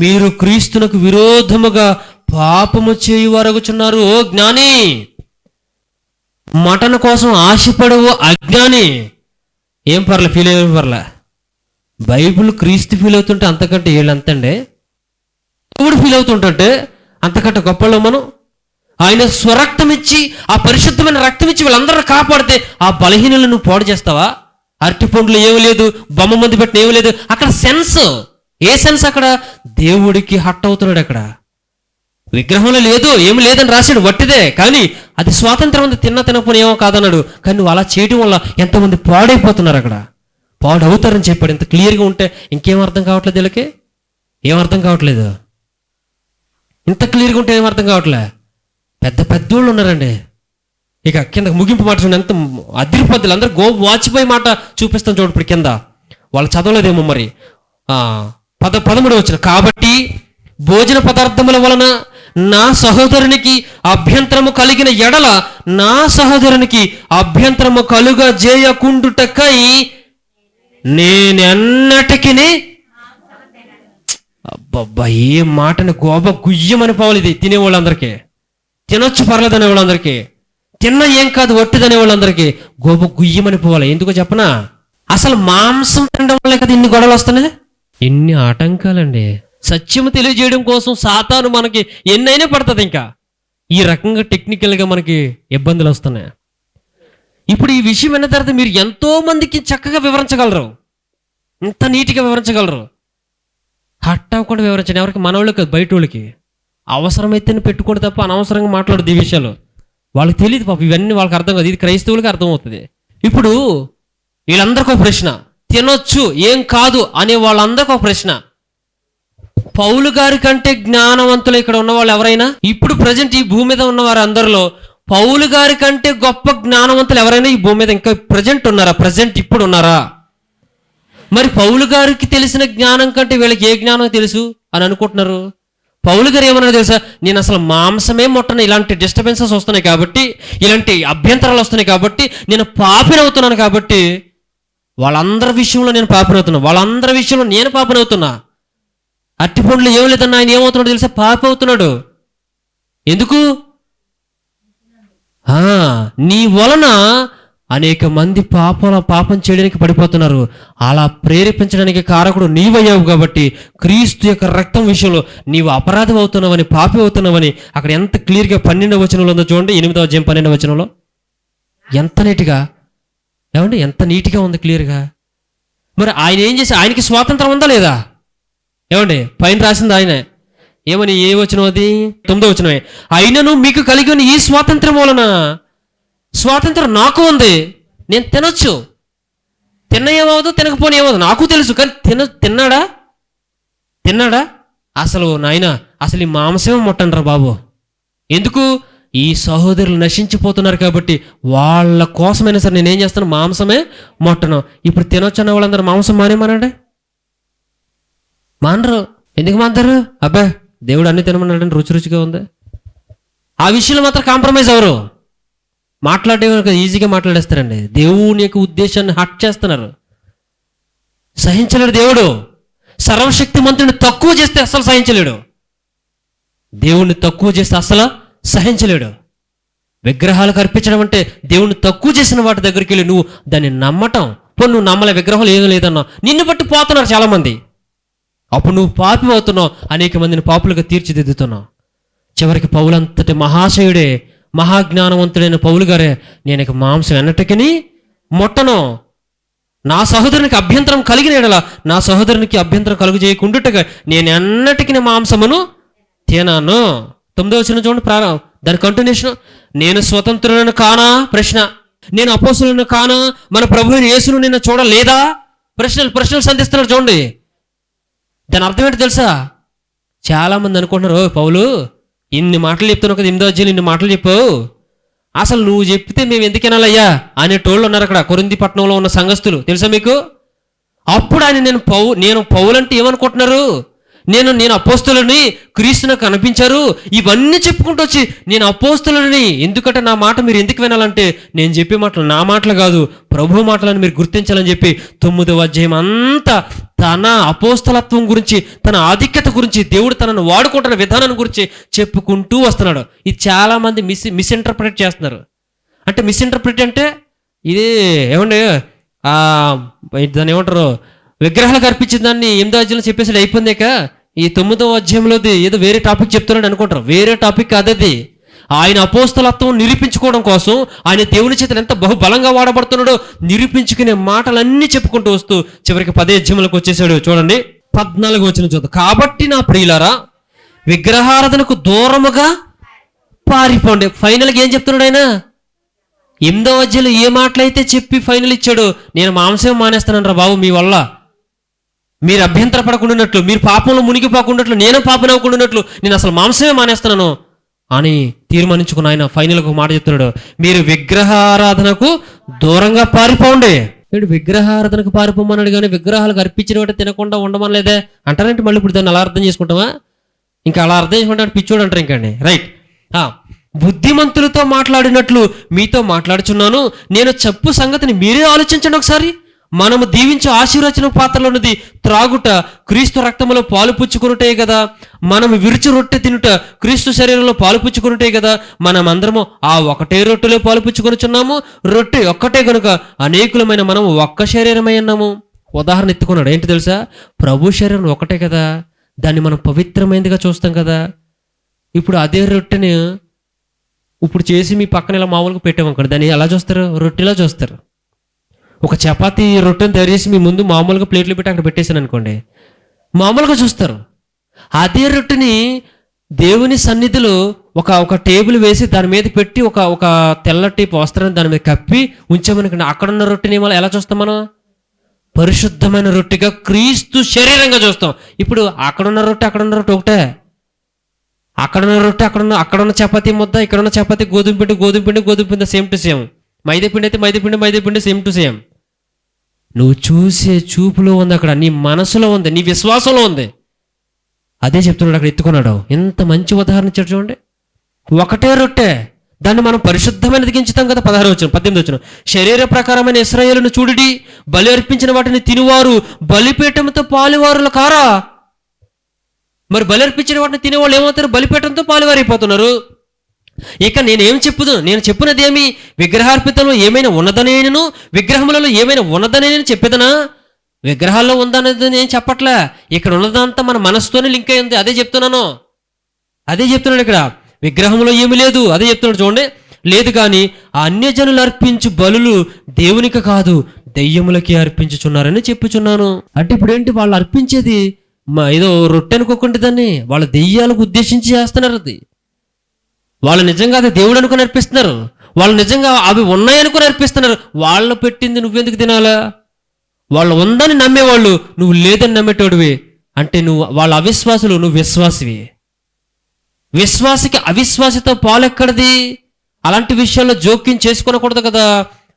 [SPEAKER 1] మీరు క్రీస్తునకు విరోధముగా పాపము చేయువారగుచున్నారు. ఓ జ్ఞాని, మటన్ కోసం ఆశపడవు అజ్ఞాని. ఏం పర్లే, ఫీల్ అయ్యే పర్లే. బైబిల్ క్రీస్తు ఫీల్ అవుతుంటే అంతకంటే వీళ్ళంతండి. దేవుడు ఫీల్ అవుతుంటే అంతకంటే గొప్పలో మనం. ఆయన స్వరక్తం ఇచ్చి, ఆ పరిశుద్ధమైన రక్తం ఇచ్చి వీళ్ళందరూ కాపాడితే ఆ బలహీనలను నువ్వు పాడు చేస్తావా? అరటి పండ్లు ఏమి లేదు, బొమ్మ మంది పెట్టిన ఏమి లేదు. అక్కడ సెన్స్, ఏ సెన్స్? అక్కడ దేవుడికి హట్ అవుతున్నాడు. అక్కడ విగ్రహంలో లేదు, ఏమి లేదని రాశాడు, వట్టిదే. కానీ అది స్వాతంత్రం ఉంది, తినకపోయినా ఏమో కాదన్నాడు. కానీ నువ్వు అలా చేయడం వల్ల ఎంతమంది పాడైపోతున్నారు, అక్కడ పాడు అవుతారని చెప్పాడు. ఇంత క్లియర్గా ఉంటే ఇంకేం అర్థం కావట్లేదు వీళ్ళకి? ఏం అర్థం కావట్లేదు? ఇంత క్లియర్గా ఉంటే ఏం అర్థం కావట్లే? పెద్ద పెద్దోళ్ళు ఉన్నారండి. ఇక కింద ముగింపు మాట చూడండి, ఎంత అదిరిపద్దులు. అందరూ వాచిపోయి మాట చూపిస్తాను చూడు. ఇప్పుడు కింద వాళ్ళు చదవలేదేమో మరి. 13 వచ్చిన, కాబట్టి భోజన పదార్థముల వలన నా సహోదరునికి అభ్యంతరము కలిగిన ఎడల నా సహోదరునికి అభ్యంతరము కలుగ చేయకుండుటకై నేనెన్నటికి. అబ్బబ్బా, ఏ మాటని గోబ గుయ్యమని పోవాలి. ఇది తినేవాళ్ళందరికీ తినొచ్చు, పర్లేదు అనేవాళ్ళందరికీ, తిన్న ఏం కాదు వట్టిదనే వాళ్ళందరికీ గోబ గుయ్యమని పోవాలి. ఎందుకో చెప్పనా? అసలు మాంసం తినడం వల్లే కదా ఇన్ని గొడవలు వస్తున్నాయి, ఇన్ని ఆటంకాలండి. సత్యము తెలియజేయడం కోసం సాతాను మనకి ఎన్నైనా పడుతుంది. ఇంకా ఈ రకంగా టెక్నికల్గా మనకి ఇబ్బందులు వస్తున్నాయి. ఇప్పుడు ఈ విషయం విన్న తర్వాత మీరు ఎంతో మందికి చక్కగా వివరించగలరు, ఇంత నీట్గా వివరించగలరు. హట్ అవ్వకుండా వివరించండి. ఎవరికి? మనోళ్ళకి కాదు, బయట వాళ్ళకి. అవసరమైతేనే పెట్టుకోండి తప్ప అనవసరంగా మాట్లాడదు ఈ విషయాలు. వాళ్ళకి తెలియదు పాప, ఇవన్నీ వాళ్ళకి అర్థం కాదు. ఇది క్రైస్తవులకి అర్థమవుతుంది. ఇప్పుడు వీళ్ళందరికీ ఒక ప్రశ్న, తినొచ్చు ఏం కాదు అనే వాళ్ళందరికీ ఒక ప్రశ్న. పౌలు గారి కంటే జ్ఞానవంతులు ఇక్కడ ఉన్న వాళ్ళు ఎవరైనా? ఇప్పుడు ప్రజెంట్ ఈ భూమి మీద ఉన్న వారు అందరిలో పౌలు గారి కంటే గొప్ప జ్ఞానవంతులు ఎవరైనా ఈ భూమి మీద ఇంకా ప్రజెంట్ ఉన్నారా? ప్రజెంట్ ఇప్పుడు ఉన్నారా? మరి పౌలు గారికి తెలిసిన జ్ఞానం కంటే వీళ్ళకి ఏ జ్ఞానం తెలుసు అని అనుకుంటున్నారు? పౌలు గారు ఏమన్నారు తెలుసా? నేను అసలు మాంసమే ముట్టను, ఇలాంటి డిస్టర్బెన్సెస్ వస్తున్నాయి కాబట్టి, ఇలాంటి అభ్యంతరాలు వస్తున్నాయి కాబట్టి, నేను పాపినవుతున్నాను కాబట్టి వాళ్ళందరి విషయంలో నేను పాపినవుతున్నా, వాళ్ళందరి విషయంలో నేను పాపినవుతున్నా. అట్టి పండ్లు ఏం లేదన్నా ఆయన ఏమవుతున్నాడు తెలుసా? పాపి అవుతున్నాడు. ఎందుకు? నీ వలన అనేక మంది పాపం చేయడానికి పడిపోతున్నారు. అలా ప్రేరేపించడానికి కారకుడు నీవయ్యావు కాబట్టి క్రీస్తు యొక్క రక్తం విషయంలో నీవు అపరాధం అవుతున్నావని, పాపి అవుతున్నావని అక్కడ ఎంత క్లియర్గా 12వ వచనంలో ఉందో చూడండి. 8వ అధ్యాయం 12వ వచనంలో ఎంత నీట్గా, ఏమండి ఎంత నీట్గా ఉంది క్లియర్గా. మరి ఆయన ఏం చేసి, ఆయనకి స్వాతంత్రం ఉందా లేదా? ఏమండి పైన రాసింది ఆయన ఏమని, ఏ వచనం అది? 9వ వచనమే. అయినను మీకు కలిగిన ఈ స్వాతంత్రం వలన, స్వాతంత్రం నాకు ఉంది, నేను తినొచ్చు, తిన్న ఏమవుదు, తినకపోని ఏమవుదు నాకు తెలుసు. కానీ తిన్నాడా? అసలు నాయన అసలు ఈ మాంసమే ముట్టండి రా బాబు. ఎందుకు? ఈ సహోదరులు నశించిపోతున్నారు కాబట్టి వాళ్ళ కోసమైనా సరే నేనేం చేస్తాను, మాంసమే ముట్టను. ఇప్పుడు తినొచ్చు అన్న వాళ్ళందరూ మాంసం మానేమనండి, మానరు. ఎందుకు మాంటారు? అబ్బా దేవుడు అన్ని తినమన్నాడంటే రుచిగా ఉంది. ఆ విషయంలో మాత్రం కాంప్రమైజ్ అవరు. మాట్లాడే ఈజీగా మాట్లాడేస్తారండి. దేవుని యొక్క ఉద్దేశాన్ని హట్ చేస్తున్నారు. సహించలేడు దేవుడు. సర్వశక్తిమంతుడిని తక్కువ చేస్తే అసలు సహించలేడు. దేవుణ్ణి తక్కువ చేస్తే అసలు సహించలేడు. విగ్రహాలకు అర్పించడం అంటే దేవుణ్ణి తక్కువ చేసిన వాటి దగ్గరికి వెళ్ళి నువ్వు దాన్ని నమ్మటం. ఇప్పుడు నువ్వు నమ్మలే, విగ్రహం ఏదో లేదన్నా, నిన్ను బట్టి పోతున్నారు చాలామంది. అప్పుడు నువ్వు పాపి అవుతున్నావు, అనేక మందిని పాపులుగా తీర్చిదిద్దుతున్నావు. చివరికి పౌలంతటి మహాశయుడే, మహాజ్ఞానవంతుడైన పౌలు గారే, నేను ఇక మాంసం ఎన్నటికీ ముట్టను, నా సహోదరునికి అభ్యంతరం కలిగిన ఎడల నా సహోదరునికి అభ్యంతరం కలుగు చేయకుండాటగా నేను ఎన్నటికీ మాంసమును తినను. 9వ వచనం చూడండి, దాని కంటిన్యూషన్. నేను స్వతంత్రులను కానా? ప్రశ్న. నేను అపోస్తులను కానా? మన ప్రభువైన యేసును నిన్ను చూడలేదా? ప్రశ్నలు సంధిస్తున్నారు చూడండి. దాని అర్థం ఏంటో తెలుసా? చాలామంది అనుకుంటున్నారు, పౌలు ఇన్ని మాటలు చెప్తున్నావు కదా, 8వ అధ్యాయంలో ఇన్ని మాటలు చెప్పావు, అసలు నువ్వు చెప్తే మేము ఎందుకు వినాలయ్యా అనేటోళ్ళు ఉన్నారు అక్కడ కొరింథీ పట్టణంలో ఉన్న సంఘస్థులు, తెలుసా మీకు? అప్పుడు ఆయన నేను పౌలు అంటే ఏమనుకుంటున్నారు, నేను అపోస్తులని, క్రీస్తు నాకు కనిపించారు, ఇవన్నీ చెప్పుకుంటూ వచ్చి నేను అపోస్తులని, ఎందుకంటే నా మాట మీరు ఎందుకు వినాలంటే నేను చెప్పే మాటలు నా మాటలు కాదు, ప్రభు మాటలను మీరు గుర్తించాలని చెప్పి 9వ అధ్యాయం అంతా తన అపోస్తలత్వం గురించి, తన ఆధిక్యత గురించి, దేవుడు తనను వాడుకుంటున్న విధానం గురించి చెప్పుకుంటూ వస్తున్నాడు. ఇది చాలామంది మిస్ఇంటర్ప్రిట్ చేస్తున్నారు. అంటే మిస్ఇంటర్ప్రిట్ అంటే ఇది ఏమండి, దాన్ని ఏమంటారు, విగ్రహాలకు అర్పించిన దాన్ని 8వ అధ్యాయంలో చెప్పేసి అయిపోయిందాక ఈ 9వ అధ్యాయంలోది ఏదో వేరే టాపిక్ చెప్తున్నాడు అనుకుంటారు. వేరే టాపిక్ కాదది. ఆయన అపోస్తలత్వం నిరూపించుకోవడం కోసం ఆయన దేవుని చేత ఎంత బహుబలంగా వాడబడుతున్నాడో నిరూపించుకునే మాటలన్నీ చెప్పుకుంటూ వస్తూ చివరికి 10వ అధ్యాయంలోకి వచ్చేసాడు. చూడండి 14వ వచనం చూద్దాం. కాబట్టి నా ప్రియులారా, విగ్రహారాధనకు దూరముగా పారిపోండి. ఫైనల్గా ఏం చెప్తున్నాడు ఆయన? 8వ అధ్యాయంలో ఏ మాటలైతే చెప్పి ఫైనల్ ఇచ్చాడు, నేను మాంసం మానేస్తానని రా బాబు, మీ వల్ల మీరు అభ్యంతర పడకుండాన్నట్లు, మీరు పాపంలో మునిగిపోకుండాట్లు, నేను పాపం అవ్వకుండాన్నట్లు నేను అసలు మాంసమే మానేస్తున్నాను అని తీర్మానించుకున్న ఆయన ఫైనల్గా ఒక మాట చెప్తున్నాడు, మీరు విగ్రహారాధనకు దూరంగా పారిపోండి. విగ్రహారాధనకు పారిపోమన్నాడు కానీ విగ్రహాలకు అర్పించిన వాటి తినకుండా ఉండమనలేదే అంటారంటే మళ్ళీ ఇప్పుడు దాన్ని అలా అర్థం చేసుకుంటామా? ఇంకా అలా అర్థం చేసుకుంటే పిచ్చోడు అంటారు ఇంకండి. రైట్. బుద్ధిమంతులతో మాట్లాడినట్లు మీతో మాట్లాడుచున్నాను, నేను చెప్పు సంగతిని మీరే ఆలోచించండి ఒకసారి. మనము దీవించే ఆశీర్వచన పాత్రలో ఉన్నది త్రాగుట క్రీస్తు రక్తములో పాలు పుచ్చుకున్నటే కదా, మనము విరుచు రొట్టె తినుట క్రీస్తు శరీరంలో పాలు పుచ్చుకున్నటే కదా, మనం అందరము ఆ ఒకటే రొట్టెలో పాలు పుచ్చుకొనుచున్నాము, రొట్టె ఒక్కటే కనుక అనేకులమైన మనము ఒక్క శరీరమై ఉన్నాము. ఉదాహరణ ఎత్తుకున్నాడు. ఏంటి తెలుసా? ప్రభు శరీరం ఒకటే కదా, దాన్ని మనం పవిత్రమైనదిగా చూస్తాం కదా. ఇప్పుడు అదే రొట్టెని ఇప్పుడు చేసి మీ పక్కన ఇలా మామూలుగా పెట్టామనుకోండి, దాన్ని ఎలా చూస్తారు? రొట్టెలా చూస్తారు. ఒక చపాతీ రొట్టెని తయారు చేసి మీ ముందు మామూలుగా ప్లేట్లు పెట్టి అక్కడ పెట్టేశాను అనుకోండి, మామూలుగా చూస్తారు. అదే రొట్టెని దేవుని సన్నిధిలో ఒక టేబుల్ వేసి దాని మీద పెట్టి ఒక తెల్లటి వస్త్రాన్ని దాని మీద కప్పి ఉంచామనుకోండి, అక్కడున్న రొట్టెని ఎలా చూస్తాం మనం? పరిశుద్ధమైన రొట్టెగా క్రీస్తు శరీరంగా చూస్తాం. ఇప్పుడు అక్కడున్న రొట్టె ఒకటే. అక్కడున్న రొట్టె అక్కడున్న చపాతీ ముద్ద, ఇక్కడున్న చపాతీ గోధుమ పిండి సేమ్ టు సేమ్. మైదాపిండి అయితే మైదాపిండి సేమ్ టు సేమ్. నువ్వు చూసే చూపులో ఉంది, అక్కడ నీ మనసులో ఉంది, నీ విశ్వాసంలో ఉంది. అదే చెప్తున్నాడు అక్కడ ఎత్తుకున్నాడు. ఎంత మంచి ఉదాహరణ ఇచ్చాడు చూడండి. ఒకటే రొట్టె, దాన్ని మనం పరిశుద్ధమైనది గించుతాం కదా. 16వ వచనం 18వ వచనం. శరీర ప్రకారమైన ఇశ్రాయేలును చూడుడి, బలి అర్పించిన వాటిని తినువారు బలిపీఠంతో పాలువారులు కారా? మరి బలి అర్పించిన వాటిని తినేవాళ్ళు ఏమవుతారు? బలిపీఠంతో పాలువారైపోతున్నారు. ఇక నేనేం చెప్పుదు, నేను చెప్పినదేమి విగ్రహార్పితంలో ఏమైనా ఉన్నదనేను, విగ్రహములలో ఏమైనా ఉన్నదనేను చెప్పేదనా? విగ్రహాల్లో ఉందనేది నేను చెప్పట్లే, ఇక్కడ ఉన్నదంతా మన మనసుతోనే లింక్ అయి ఉంది. అదే చెప్తున్నాను ఇక్కడ. విగ్రహంలో ఏమీ లేదు, అదే చెప్తున్నాడు చూడండి. లేదు కానీ ఆ అన్యజనులు అర్పించు బలులు దేవునికి కాదు దెయ్యములకి అర్పించుచున్నారని చెప్పుచున్నాను. అంటే ఇప్పుడు ఏంటి, వాళ్ళు అర్పించేది ఏదో రొట్టె అనుకోకుండా దాన్ని వాళ్ళ దెయ్యాలకు ఉద్దేశించి చేస్తున్నారు. అది వాళ్ళు నిజంగా అది దేవుడు అనుకుని అర్పిస్తున్నారు, వాళ్ళు నిజంగా అవి ఉన్నాయనుకుని అర్పిస్తున్నారు. వాళ్ళు పెట్టింది నువ్వెందుకు తినాలా? వాళ్ళు ఉందని నమ్మేవాళ్ళు, నువ్వు లేదని నమ్మేటోడివి. అంటే నువ్వు వాళ్ళ అవిశ్వాసులు, నువ్వు విశ్వాసివి. విశ్వాసికి అవిశ్వాసితో పాలెక్కడిది? అలాంటి విషయాల్లో జోక్యం చేసుకోనకూడదు కదా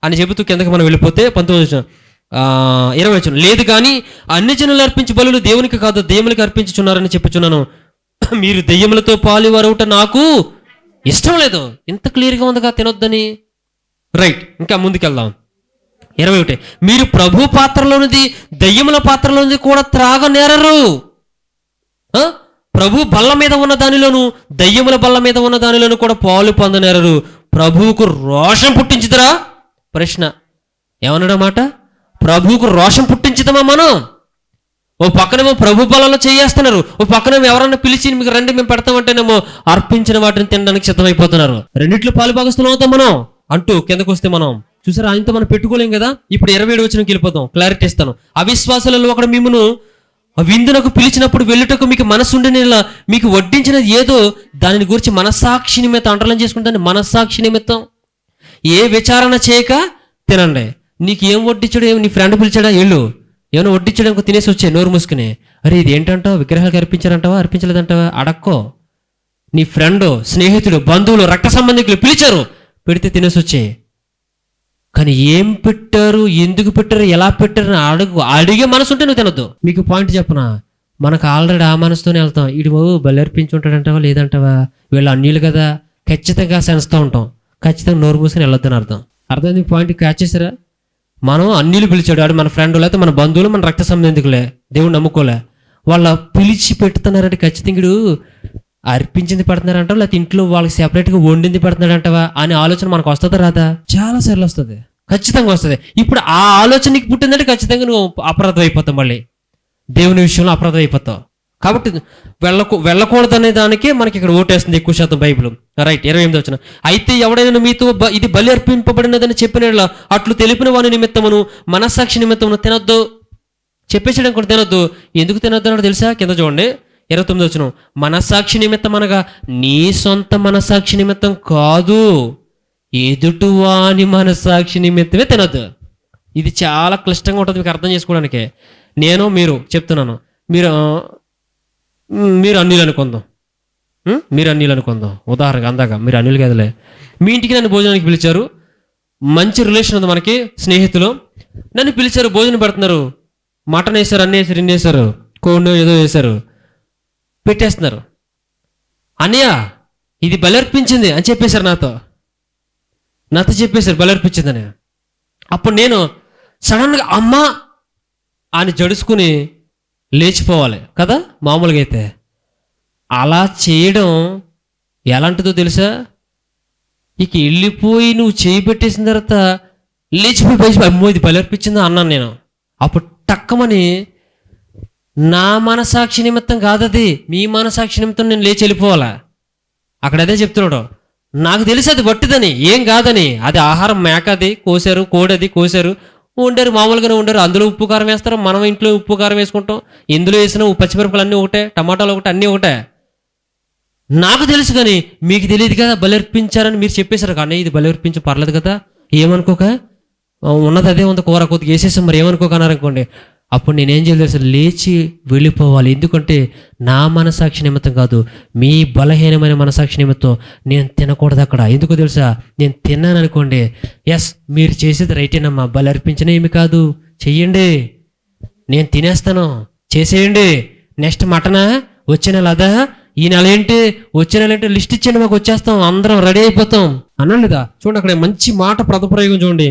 [SPEAKER 1] అని చెబుతూ కిందకి మనం వెళ్ళిపోతే 20 లేదు కానీ అన్ని జనులు అర్పించి బలులు దేవునికి కాదు దెయ్యములకి అర్పించుచున్నారని చెప్పుచున్నాను. మీరు దెయ్యములతో పాలువారవుట నాకు ఇష్టం లేదు. ఇంత క్లియర్గా ఉందిగా తినొద్దని. రైట్, ఇంకా ముందుకెళ్దాం. 21 మీరు ప్రభు పాత్రలోనిది దెయ్యముల పాత్రలోనిది కూడా త్రాగనేరరు. ప్రభు బల్ల మీద ఉన్న దానిలోను దయ్యముల బల్ల మీద ఉన్న దానిలోను కూడా పాలు పొందనేరరు. ప్రభువుకు రోషం పుట్టించుదరా? ప్రశ్న ఏమన్నాడన్నమాట? ప్రభువుకు రోషం పుట్టించుదామా మనం? ఓ పక్కనేమో ప్రభు బలలో చేయేస్తున్నారు, ఓ పక్కనేమో ఎవరన్నా పిలిచి మీకు రండి మేము పెడతామంటేనేమో అర్పించిన వాటిని తినడానికి సిద్ధమైపోతున్నారు. రెండిట్లో పాలు భాగస్తులు అవుతాం మనం అంటూ కిందకు వస్తే మనం చూసారా, ఆయనతో మనం పెట్టుకోలేం కదా. ఇప్పుడు 27 వచనంకి వెళ్ళిపోతాం, క్లారిటీ ఇస్తాను. అవిశ్వాసాలలో ఒకడు మిమ్మును విందునకు పిలిచినప్పుడు వెళ్ళుటకు మీకు మనసుండినలా మీకు వడ్డించినది ఏదో దానిని గురించి మనస్సాక్షి నిమిత్తం అంటర్లైన్ చేసుకుంటాను. మనస్సాక్షి నిమిత్తం ఏ విచారణ చేయక తినండి. నీకు ఏం వడ్డించాడు? నీ ఫ్రెండ్ పిలిచాడా? వెళ్ళు, ఏమైనా వడ్డించాడు ఇంకో తినేసి వచ్చే నోరు మూసుకుని. అరే ఇది ఏంటంటావు, విగ్రహాలకు అర్పించారంటావా అర్పించలేదంటావా? అడక్కో. నీ ఫ్రెండ్, స్నేహితుడు, బంధువులు, రక్త సంబంధికులు పిలిచారు, పెడితే తినేసి వచ్చే. కానీ ఏం పెట్టారు, ఎందుకు పెట్టారు, ఎలా పెట్టారు అని అడిగే మనసు ఉంటే నువ్వు తినొద్దు. మీకు పాయింట్ చెప్పనా, మనకు ఆల్రెడీ ఆ మనసుతోనే వెళ్తాం. ఇటు బలి అర్పించుంటాడంటావా లేదంటావా, వీళ్ళు అన్యులు కదా, ఖచ్చితంగా సెన్స్తో ఉంటాం. ఖచ్చితంగా నోరు మూసుకొని వెళ్ళొద్దని అర్థం. పాయింట్ క్యాచ్ చేసారా? మనం అన్యులు పిలిచాడు, ఆడు మన ఫ్రెండ్ లేకపోతే మన బంధువులు, మన రక్త సంబంధికులే, దేవుడు నమ్ముకోలే, వాళ్ళ పిలిచి పెడుతున్నారంటే ఖచ్చితంగా అర్పించింది పెడుతున్నారంటావా లేకపోతే ఇంట్లో వాళ్ళకి సెపరేట్గా వండింది పెడుతున్నాడంటావా అనే ఆలోచన మనకు వస్తుందా రాదా? చాలా సార్లు వస్తుంది, ఖచ్చితంగా వస్తుంది. ఇప్పుడు ఆ ఆలోచన నీకు పుట్టిందంటే ఖచ్చితంగా నువ్వు అపరాధం అయిపోతావు, మళ్ళీ దేవుని విషయంలో అపరాధం అయిపోతావు. కాబట్టి వెళ్ళకూడదనే దానికే మనకి ఇక్కడ ఓటేస్తుంది ఎక్కువ శాతం బైబిల్. రైట్, 28 వచనం. అయితే ఎవడైనా మీతో ఇది బలి అర్పింపబడినదని చెప్పిన అట్లు తెలిపిన వాని నిమిత్తమును మనస్సాక్షి నిమిత్తమును తినొద్దు. చెప్పేసాడు కూడా తినొద్దు. ఎందుకు తినొద్దు అన్నాడు తెలుసా? కింద చూడండి 29 వచనం. మనస్సాక్షి నిమిత్తం అనగా నీ సొంత మనస్సాక్షి నిమిత్తం కాదు, ఎదుటివాని మనస్సాక్షి నిమిత్తమే తినొద్దు. ఇది చాలా క్లిష్టంగా ఉంటుంది మీకు అర్థం చేసుకోవడానికి. మీరు చెప్తున్నాను, మీరు అన్యులు అనుకుందాం, ఉదాహరణగా అందాక మీరు అన్యులు కదలే, మీ ఇంటికి నన్ను భోజనానికి పిలిచారు, మంచి రిలేషన్ ఉంది మనకి, స్నేహితులు నన్ను పిలిచారు, భోజనం పెడుతున్నారు, మటన్ వేశారు, అన్నీ వేసారు, ఇన్ని వేశారు, కోడినో ఏదో వేశారు, పెట్టేస్తున్నారు. అన్నయ్య ఇది బలర్పించింది అని చెప్పేశారు, నాతో చెప్పేశారు బలర్పించిందని. అప్పుడు నేను సడన్గా అమ్మా అని జడుచుకుని లేచిపోవాలి కదా మామూలుగా అయితే. అలా చేయడం ఎలాంటిదో తెలుసా? ఇక వెళ్ళిపోయి నువ్వు చేయి పెట్టేసిన తర్వాత లేచిపోయి బయట అమ్మో ఇది బలర్పించిందా అన్నాను నేను. అప్పుడు టక్కమని నా మనసాక్షి నిమిత్తం కాదది, మీ మనసాక్షి నిమిత్తం నేను లేచి వెళ్ళిపోవాలా. అక్కడ అదే చెప్తున్నాడు, నాకు తెలిసి అది వట్టిదని, ఏం కాదని. అది ఆహారం, మేక అది కోసారు, కోడది కోసారు, వండారు, మామూలుగానే వండారు. అందులో ఉప్పు కారం వేస్తారు, మనం ఇంట్లో ఉప్పు కారం వేసుకుంటాం. ఎందులో వేసినా పచ్చిమిరపకాయలు అన్నీ ఒకటే, టమాటాలు ఒకటే, అన్నీ ఒకటే. నాకు తెలుసు కానీ మీకు తెలియదు కదా బలర్పించారని మీరు చెప్పేశారు. కానీ ఇది బలర్పించి పర్లేదు కదా, ఏమనుకోక ఉన్నది అదే ఉంది, కూర కొద్దిగా వేసేసాం మరి ఏమనుకోకన్నారనుకోండి. అప్పుడు నేనేం చేయాలి తెలుసు, లేచి వెళ్ళిపోవాలి. ఎందుకంటే నా మనసాక్షి నిమిత్తం కాదు, మీ బలహీనమైన మనసాక్షి నిమిత్తం నేను తినకూడదు అక్కడ. ఎందుకో తెలుసా, నేను తిన్నాను అనుకోండి, ఎస్ మీరు చేసేది రైటేనమ్మా, బలి అర్పించిన ఏమి కాదు, చెయ్యండి, నేను తినేస్తాను, చేసేయండి. నెక్స్ట్ మటనా, వచ్చే నెల అదా, ఈ నెల ఏంటి, వచ్చే నెల ఏంటి, లిస్ట్ ఇచ్చేయండి, మాకు వచ్చేస్తాం, అందరం రెడీ అయిపోతాం అన్నాను లేదా? చూడండి అక్కడ మంచి మాట పదప్రయోగం చూడండి.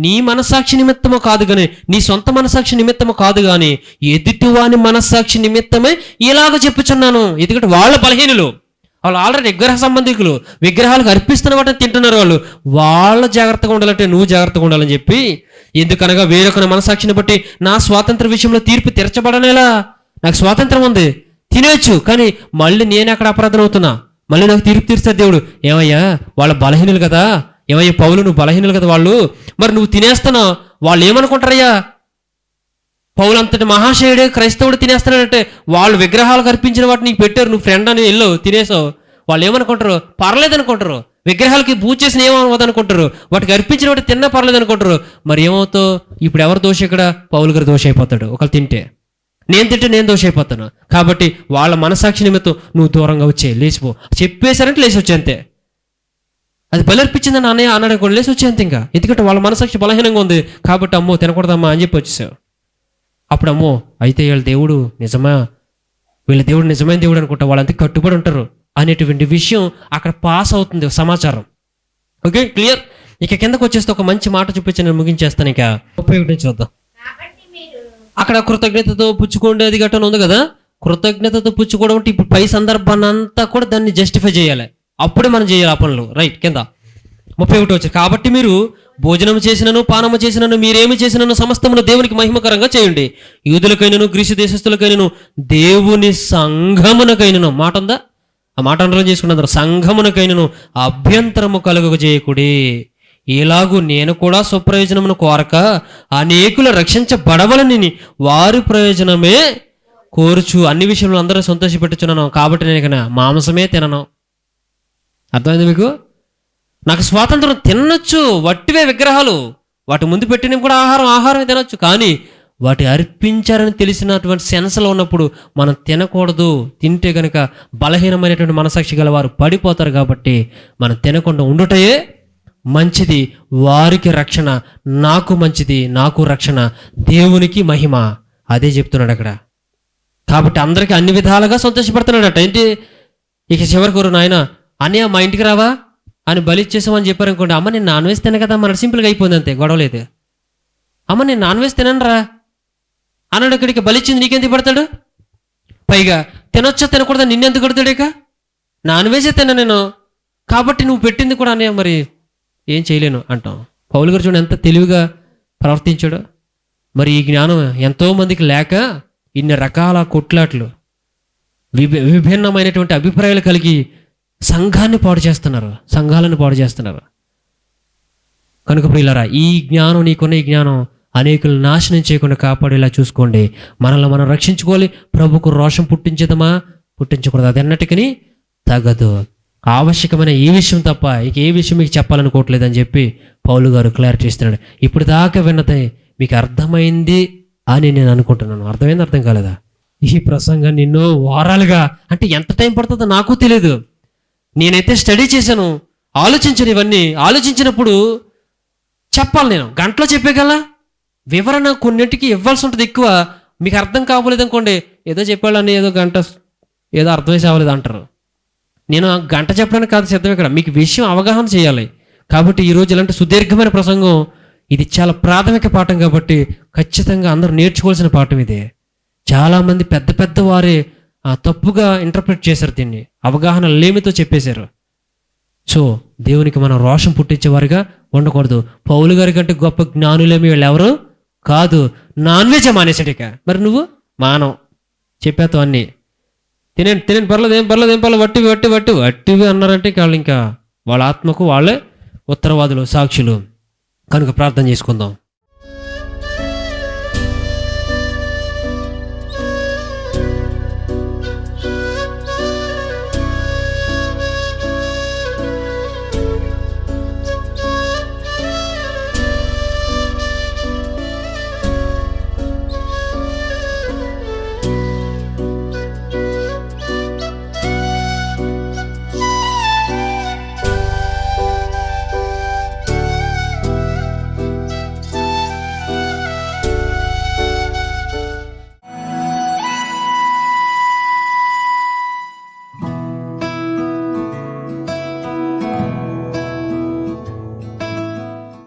[SPEAKER 1] నీ మనసాక్షి నిమిత్తమో కాదు కానీ, నీ సొంత మనసాక్షి నిమిత్తమో కాదు కానీ, ఎదుటివాని మనస్సాక్షి నిమిత్తమే ఇలాగ చెప్పుచున్నాను. ఎందుకంటే వాళ్ళ బలహీనులు, వాళ్ళు ఆల్రెడీ విగ్రహ సంబంధికులు, విగ్రహాలకు అర్పిస్తున్న వాటిని తింటున్నారు వాళ్ళు జాగ్రత్తగా ఉండాలంటే నువ్వు జాగ్రత్తగా ఉండాలని చెప్పి, ఎందుకనగా వేరొకరి మనసాక్షిని బట్టి నా స్వాతంత్ర విషయంలో తీర్పు తీర్చబడనేలా, నాకు స్వాతంత్రం ఉంది తినేయచ్చు, కానీ మళ్ళీ నేను అక్కడ అపరాధం అవుతున్నా, మళ్ళీ నాకు తీర్పు తీరుస్తారు దేవుడు. ఏమయ్యా వాళ్ళ బలహీనులు కదా, ఏమయ్యా పౌలు నువ్వు బలహీనులు కదా వాళ్ళు, మరి నువ్వు తినేస్తున్నావు, వాళ్ళు ఏమనుకుంటారయ్యా, పౌలు అంతటి మహాశయుడే క్రైస్తవుడు తినేస్తున్నాడంటే వాళ్ళు విగ్రహాలకు అర్పించిన వాటిని నీకు పెట్టారు, నువ్వు ఫ్రెండ్ అని వెళ్ళావు తినేసావు, వాళ్ళు ఏమనుకుంటారు, పర్లేదు అనుకుంటారు, విగ్రహాలకి పూజ చేసిన ఏమవుతుంది అనుకుంటారు, వాటికి అర్పించిన వాటి తిన్నా పర్లేదు అనుకుంటారు. మరి ఏమవుతావు, ఇప్పుడు ఎవరు దోష ఇక్కడ, పౌలు గారు దోష అయిపోతాడు. ఒకళ్ళు తింటే నేను తింటే నేను దోష అయిపోతాను. కాబట్టి వాళ్ళ మనసాక్షి నిమిత్తం నువ్వు దూరంగా వచ్చే, లేచిపో, చెప్పేశారంటే లేచి వచ్చే అంతే. అది బలర్పించిందని అన్నయ్య అన్నాడు కూడా లేచి వచ్చే అంతే. ఇంకా ఎందుకంటే వాళ్ళ మనసాక్షి బలహీనంగా ఉంది కాబట్టి అమ్మో తినకూడదమ్మా అని చెప్పి వచ్చేసావు. అప్పుడు అమ్మో అయితే వీళ్ళ దేవుడు నిజమా, వీళ్ళ దేవుడు నిజమైన దేవుడు అనుకుంటా, వాళ్ళంతా కట్టుబడి ఉంటారు అనేటువంటి విషయం అక్కడ పాస్ అవుతుంది సమాచారం. Okay clear. ఇక కిందకు వచ్చేస్తే ఒక మంచి మాట చూపించి నేను ముగించేస్తాను. ఇక 31 చూద్దాం. అక్కడ కృతజ్ఞతతో పుచ్చుకోండి అది గట్టని ఉంది కదా, కృతజ్ఞతతో పుచ్చుకోవడం అంటే ఇప్పుడు పై సందర్భాన్ని అంతా కూడా దాన్ని జస్టిఫై చేయాలి, అప్పుడే మనం చేయాలి ఆ పనులు. రైట్, కింద 31 వచ్చి, కాబట్టి మీరు భోజనం చేసినను పానము చేసినను మీరేమి చేసినను సమస్తమును దేవునికి మహిమకరంగా చేయండి, యూదులకైనను గ్రీసు దేశస్తులకైనను దేవుని సంఘమునకైనను, మాట ఉందా, ఆ మాట అండర్లైన్ చేసుకున్నారు, సంఘమునకైనను అభ్యంతరము కలుగ చేయకుడి, ఇలాగూ నేను కూడా స్వప్రయోజనమును కోరక అనేకులు రక్షించబడవలని వారి ప్రయోజనమే కోరుచు అన్ని విషయంలో అందరూ సంతోషపెట్టుచున్నాను, కాబట్టి నేను ఇక మాంసమే తినను. అర్థమైంది మీకు? నాకు స్వాతంత్రం, తినొచ్చు వట్టివే విగ్రహాలు, వాటి ముందు పెట్టిన కూడా ఆహారం తినొచ్చు, కానీ వాటి అర్పించారని తెలిసినటువంటి సెన్స్లో ఉన్నప్పుడు మనం తినకూడదు. తింటే కనుక బలహీనమైనటువంటి మనసాక్షి గల వారు పడిపోతారు, కాబట్టి మనం తినకుండా ఉండుటయే మంచిది, వారికి రక్షణ, నాకు మంచిది, నాకు రక్షణ, దేవునికి మహిమ, అదే చెప్తున్నాడు అక్కడ. కాబట్టి అందరికీ అన్ని విధాలుగా సంతోషపడుతున్నాడట. ఏంటి ఇక చివరికి నాయన అన్నయ్య మా ఇంటికి రావా అని బలి ఇచ్చేసామని చెప్పారు అనుకోండి, అమ్మ నేను నాన్ వెజ్ తిన కదా, మన సింపుల్గా అయిపోయింది అంతే, గొడవలేదు. అమ్మ నేను నాన్ వెజ్ తినను రా అన్నాడు, ఇక్కడికి బలిచ్చింది నీకెందుకు పడతాడు, పైగా తినొచ్చా తినకూడదా నిన్నెందుకు కొడతాడు, ఇక నాన్ వెజే తిన నేను, కాబట్టి నువ్వు పెట్టింది కూడా అన్నయ్య మరి ఏం చేయలేను అంటాం. పౌలు గారు చూడండి ఎంత తెలివిగా ప్రవర్తించాడు. మరి ఈ జ్ఞానం ఎంతోమందికి లేక ఇన్ని రకాల కొట్లాట్లు, విభిన్నమైనటువంటి అభిప్రాయాలు కలిగి సంఘాన్ని పాడు చేస్తున్నారు, సంఘాలను పాడు చేస్తున్నారు. కనుక ప్రియులారా, ఈ జ్ఞానం, నీకున్న ఈ జ్ఞానం అనేకులు నాశనం చేయకుండా కాపాడేలా చూసుకోండి. మనల్ని మనం రక్షించుకోవాలి. ప్రభుకు రోషం పుట్టించదమా పుట్టించకూడదు, అది అన్నట్టుకని తగదు. ఆవశ్యకమైన ఈ విషయం తప్ప ఇక ఏ విషయం మీకు చెప్పాలనుకోవట్లేదని చెప్పి పౌలు గారు క్లారిటీ ఇస్తున్నాడు. ఇప్పుడు దాకా విన్నదే మీకు అర్థమైంది అని నేను అనుకుంటున్నాను. అర్థమైంది, అర్థం కాలేదా? ఈ ప్రసంగం నిన్ను వారాలుగా, అంటే ఎంత టైం పడుతుందో నాకు తెలియదు, నేనైతే స్టడీ చేశాను, ఆలోచించాను, ఇవన్నీ ఆలోచించినప్పుడు చెప్పాలి. నేను గంటలో చెప్పేగల వివరణ కొన్నింటికి ఇవ్వాల్సి ఉంటుంది ఎక్కువ. మీకు అర్థం కావలేదు అనుకోండి, ఏదో చెప్పాలని ఏదో గంట ఏదో అర్థమేసి అవ్వలేదు అంటారు. నేను గంట చెప్పడానికి కాదు సిద్ధం, ఇక్కడ మీకు విషయం అవగాహన చేయాలి. కాబట్టి ఈరోజు ఇలాంటి సుదీర్ఘమైన ప్రసంగం, ఇది చాలా ప్రాథమిక పాఠం కాబట్టి ఖచ్చితంగా అందరూ నేర్చుకోవాల్సిన పాఠం ఇదే. చాలామంది పెద్ద పెద్ద వారే తప్పుగా ఇంటర్ప్రిట్ చేశారు, దీన్ని అవగాహన లేమితో చెప్పేశారు. సో దేవునికి మనం రోషం పుట్టించేవారుగా ఉండకూడదు. పౌలు గారి కంటే గొప్ప జ్ఞానులేమి వీళ్ళు ఎవరు కాదు. నాన్ వెజ్ మానేసాడిక, మరి నువ్వు మానవు చెప్పేస్తావు అన్నీ, తినండి పర్లేదు, ఏం పర్లేదు వట్టివి అన్నారంటే వాళ్ళు ఇంకా వాళ్ళ ఆత్మకు వాళ్ళే ఉత్తరవాదులు, సాక్షులు. కనుక ప్రార్థన చేసుకుందాం.